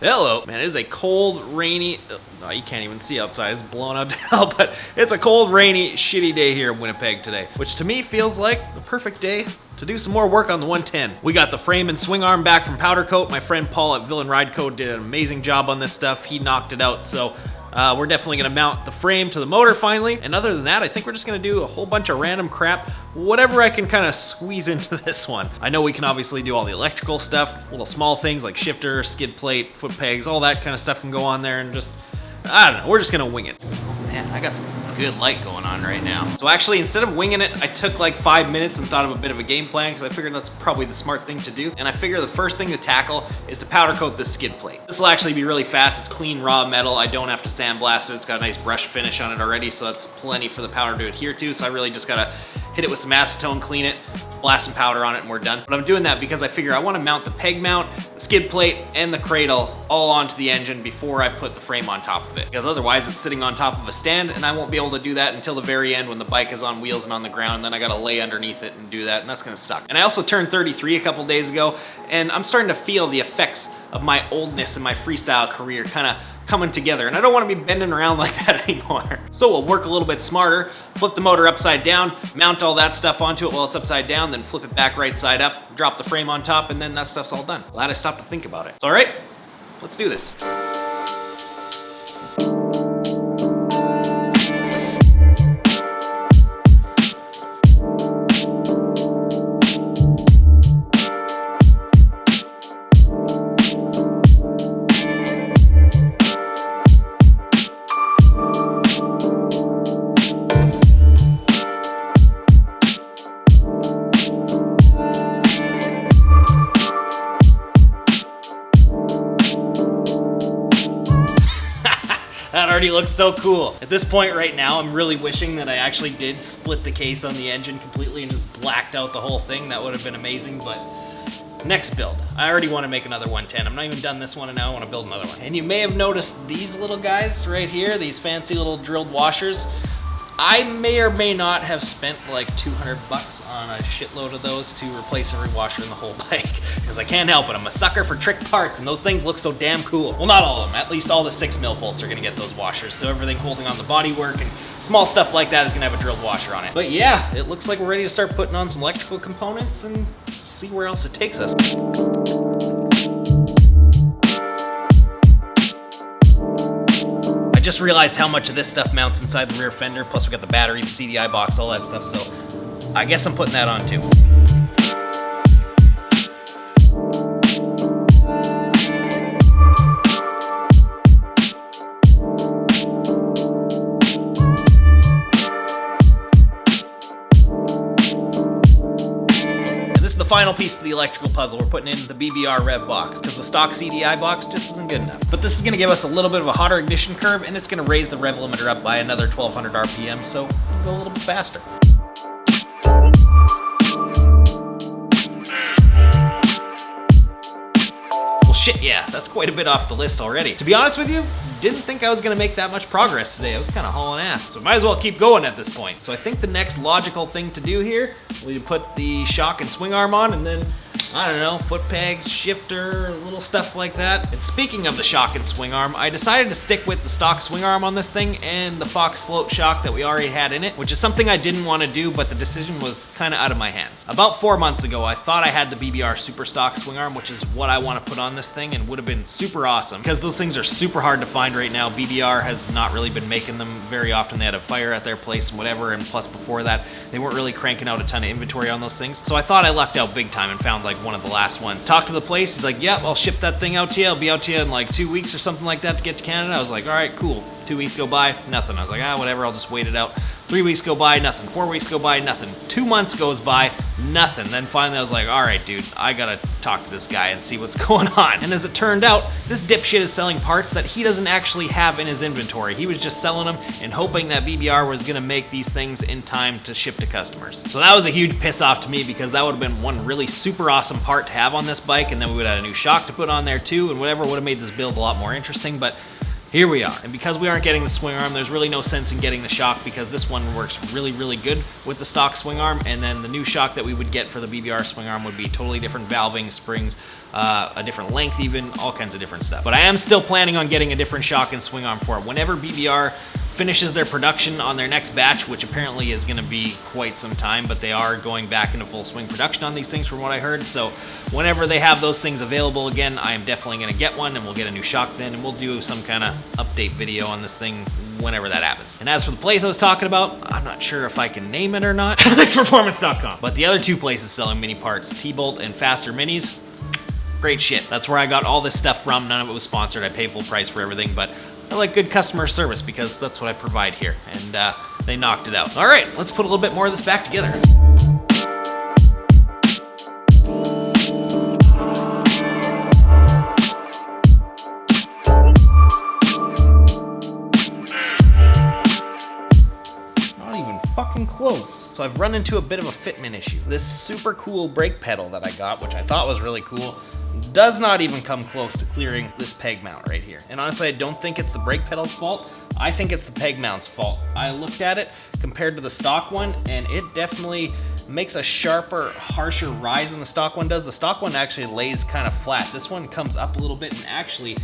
Hello. Man, it is a cold, rainy, oh, you can't even see outside, it's blowing out to hell, but it's a cold, rainy, shitty day here in Winnipeg today, which to me feels like the perfect day to do some more work on the 110. We got the frame and swing arm back from powder coat. My friend Paul at Villain Ride Co did an amazing job on this stuff. He knocked it out, so we're definitely gonna mount the frame to the motor finally. And other than that, I think we're just gonna do a whole bunch of random crap, whatever I can kind of squeeze into this one. I know we can obviously do all the electrical stuff, little small things like shifter, skid plate, foot pegs, all that kind of stuff can go on there, and just, I don't know, we're just gonna wing it. Man, I got some good light going on right now. So actually, instead of winging it, I took like 5 minutes and thought of a bit of a game plan because I figured that's probably the smart thing to do. And I figure the first thing to tackle is to powder coat this skid plate. This will actually be really fast. It's clean raw metal. I don't have to sandblast it. It's got a nice brush finish on it already, so that's plenty for the powder to adhere to. So I really just gotta hit it with some acetone, clean it, blast some powder on it, and we're done. But I'm doing that because I figure I want to mount the peg mount, the skid plate, and the cradle all onto the engine before I put the frame on top of it. Because otherwise it's sitting on top of a stand, and I won't be able to do that until the very end when the bike is on wheels and on the ground, and then I gotta lay underneath it and do that, and that's gonna suck. And I also turned 33 a couple days ago, and I'm starting to feel the effects of my oldness and my freestyle career kind of coming together, and I don't want to be bending around like that anymore. So we'll work a little bit smarter, flip the motor upside down, mount all that stuff onto it while it's upside down, then flip it back right side up, drop the frame on top, and then that stuff's all done. Glad I stopped to think about it. So, all right, let's do this. That already looks so cool. At this point right now, I'm really wishing that I actually did split the case on the engine completely and just blacked out the whole thing. That would have been amazing, but next build. I already want to make another 110. I'm not even done this one, and now I want to build another one. And you may have noticed these little guys right here, these fancy little drilled washers. I may or may not have spent like 200 bucks on a shitload of those to replace every washer in the whole bike, because I can't help it. I'm a sucker for trick parts, and those things look so damn cool. Well, not all of them. At least all the 6mm bolts are gonna get those washers, so everything holding on the bodywork and small stuff like that is gonna have a drilled washer on it. But yeah, it looks like we're ready to start putting on some electrical components and see where else it takes us. I just realized how much of this stuff mounts inside the rear fender, plus we got the battery, the CDI box, all that stuff, so I guess I'm putting that on too. Final piece of the electrical puzzle. We're putting in the BBR rev box because the stock CDI box just isn't good enough. But this is going to give us a little bit of a hotter ignition curve, and it's going to raise the rev limiter up by another 1200 RPM, so we'll go a little bit faster. Well, shit, yeah, that's quite a bit off the list already. To be honest with you, didn't think I was gonna make that much progress today. I was kind of hauling ass, so might as well keep going at this point. So I think the next logical thing to do here, we put the shock and swing arm on, and then, I don't know, foot pegs, shifter, little stuff like that. And speaking of the shock and swing arm, I decided to stick with the stock swing arm on this thing and the Fox float shock that we already had in it, which is something I didn't want to do, but the decision was kind of out of my hands. About 4 months ago, I thought I had the BBR super stock swing arm, which is what I want to put on this thing, and would have been super awesome because those things are super hard to find right now. BBR has not really been making them very often. They had a fire at their place and whatever, and plus before that, they weren't really cranking out a ton of inventory on those things. So I thought I lucked out big time and found like one of the last ones. Talked to the place, he's like, yep, I'll ship that thing out to you. I'll be out to you in like 2 weeks or something like that to get to Canada. I was like, all right, cool. 2 weeks go by, nothing. I was like, whatever, I'll just wait it out. 3 weeks go by, nothing. 4 weeks go by, nothing. 2 months goes by, nothing. Then finally I was like, all right, dude, I gotta talk to this guy and see what's going on. And as it turned out, this dipshit is selling parts that he doesn't actually have in his inventory. He was just selling them and hoping that BBR was gonna make these things in time to ship to customers. So that was a huge piss off to me because that would have been one really super awesome part to have on this bike, and then we would have had a new shock to put on there too, and whatever would have made this build a lot more interesting. But here we are. And because we aren't getting the swing arm, there's really no sense in getting the shock because this one works really, really good with the stock swing arm. And then the new shock that we would get for the BBR swing arm would be totally different valving, springs, a different length even, all kinds of different stuff. But I am still planning on getting a different shock and swing arm for it. Whenever BBR finishes their production on their next batch, which apparently is going to be quite some time, but they are going back into full swing production on these things from what I heard. So whenever they have those things available again, I am definitely going to get one, and we'll get a new shock then, and we'll do some kind of update video on this thing whenever that happens. And as for the place I was talking about, I'm not sure if I can name it or not. KLXperformance.com. But the other two places selling mini parts, T-Bolt and Faster Minis, great shit. That's where I got all this stuff from. None of it was sponsored. I pay full price for everything, but I like good customer service because that's what I provide here, and they knocked it out. All right, let's put a little bit more of this back together. Not even fucking close. So I've run into a bit of a fitment issue. This super cool brake pedal that I got, which I thought was really cool, does not even come close to clearing this peg mount right here. And honestly, I don't think it's the brake pedal's fault. I think it's the peg mount's fault. I looked at it compared to the stock one, and it definitely makes a sharper, harsher rise than the stock one does. The stock one actually lays kind of flat. This one comes up a little bit, and actually,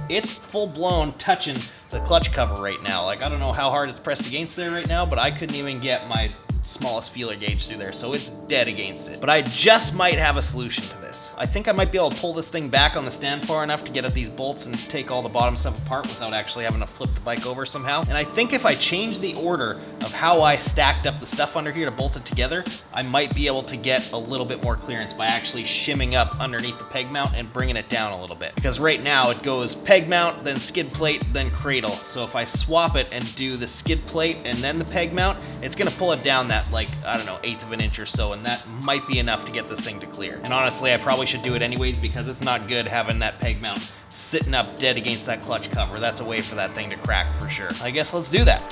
it's full-blown touching the clutch cover right now. Like, I don't know how hard it's pressed against there right now, but I couldn't even get my smallest feeler gauge through there, so it's dead against it. But I just might have a solution to this. I think I might be able to pull this thing back on the stand far enough to get at these bolts and take all the bottom stuff apart without actually having to flip the bike over somehow. And I think if I change the order of how I stacked up the stuff under here to bolt it together, I might be able to get a little bit more clearance by actually shimming up underneath the peg mount and bringing it down a little bit. Because right now it goes peg mount, then skid plate, then cradle. So if I swap it and do the skid plate and then the peg mount, it's gonna pull it down that, like, I don't know, 1/8 of an inch or so, and that might be enough to get this thing to clear. And honestly, I probably should do it anyways because it's not good having that peg mount sitting up dead against that clutch cover. That's a way for that thing to crack for sure. I guess let's do that.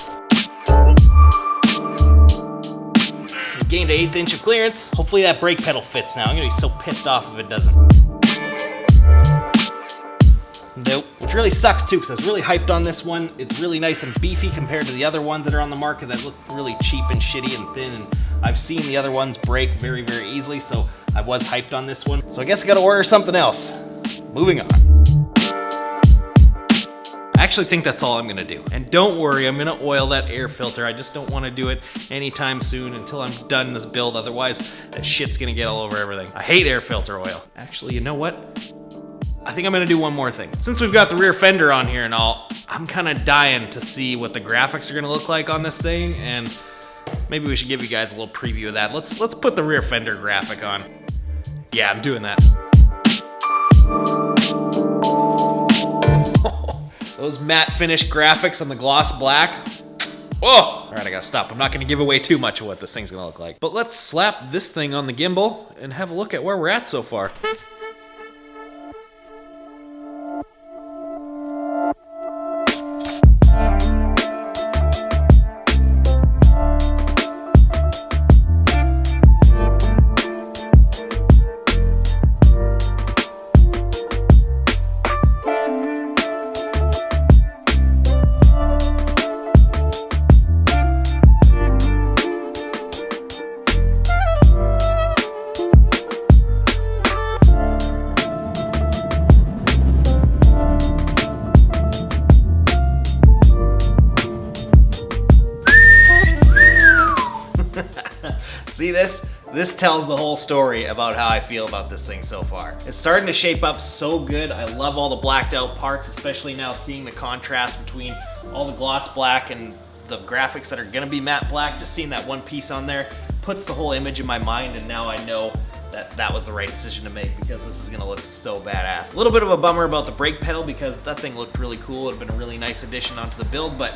We've gained an 1/8 inch of clearance. Hopefully that brake pedal fits now. I'm gonna be so pissed off if it doesn't. Nope. Which really sucks too, because I was really hyped on this one. It's really nice and beefy compared to the other ones that are on the market that look really cheap and shitty and thin, and I've seen the other ones break very, very easily, so I was hyped on this one. So I guess I gotta order something else. Moving on. I actually think that's all I'm gonna do. And don't worry, I'm gonna oil that air filter. I just don't wanna do it anytime soon until I'm done this build, otherwise that shit's gonna get all over everything. I hate air filter oil. Actually, you know what? I think I'm gonna do one more thing. Since we've got the rear fender on here and all, I'm kind of dying to see what the graphics are gonna look like on this thing, and maybe we should give you guys a little preview of that. Let's put the rear fender graphic on. Yeah, I'm doing that. Those matte finish graphics on the gloss black. Whoa! All right, I gotta stop. I'm not gonna give away too much of what this thing's gonna look like. But let's slap this thing on the gimbal and have a look at where we're at so far. See this? This tells the whole story about how I feel about this thing so far. It's starting to shape up so good. I love all the blacked out parts, especially now seeing the contrast between all the gloss black and the graphics that are gonna be matte black. Just seeing that one piece on there puts the whole image in my mind, and now I know that that was the right decision to make because this is gonna look so badass. A little bit of a bummer about the brake pedal because that thing looked really cool. It would have been a really nice addition onto the build, but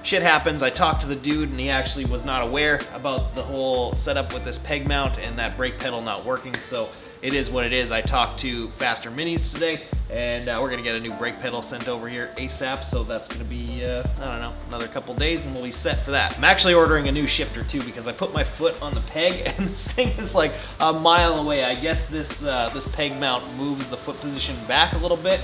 shit happens. I talked to the dude and he actually was not aware about the whole setup with this peg mount and that brake pedal not working, so it is what it is. I talked to Faster Minis today, and we're gonna get a new brake pedal sent over here ASAP, so that's gonna be, I don't know, another couple days and we'll be set for that. I'm actually ordering a new shifter too, because I put my foot on the peg and this thing is like a mile away. I guess this peg mount moves the foot position back a little bit.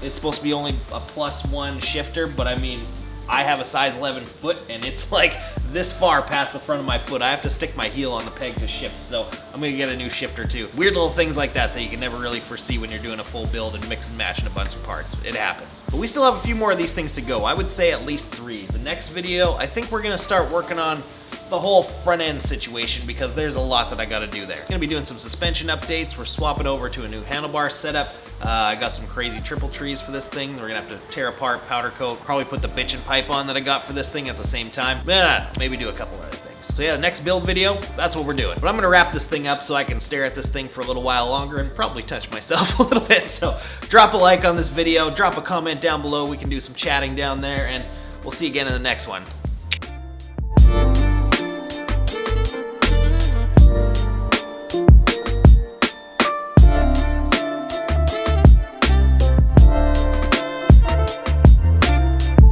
It's supposed to be only a +1 shifter, but I mean, I have a size 11 foot and it's like this far past the front of my foot. I have to stick my heel on the peg to shift, so I'm gonna get a new shifter too. Weird little things like that you can never really foresee when you're doing a full build and mix and matching a bunch of parts. It happens. But we still have a few more of these things to go. I would say at least 3. The next video, I think we're gonna start working on the whole front end situation because there's a lot that I gotta do there. Gonna be doing some suspension updates. We're swapping over to a new handlebar setup. I got some crazy triple trees for this thing. We're gonna have to tear apart, powder coat, probably put the bitchin' pipe on that I got for this thing at the same time. Maybe do a couple other things. So yeah, next build video, that's what we're doing. But I'm gonna wrap this thing up so I can stare at this thing for a little while longer and probably touch myself a little bit. So drop a like on this video, drop a comment down below. We can do some chatting down there, and we'll see you again in the next one.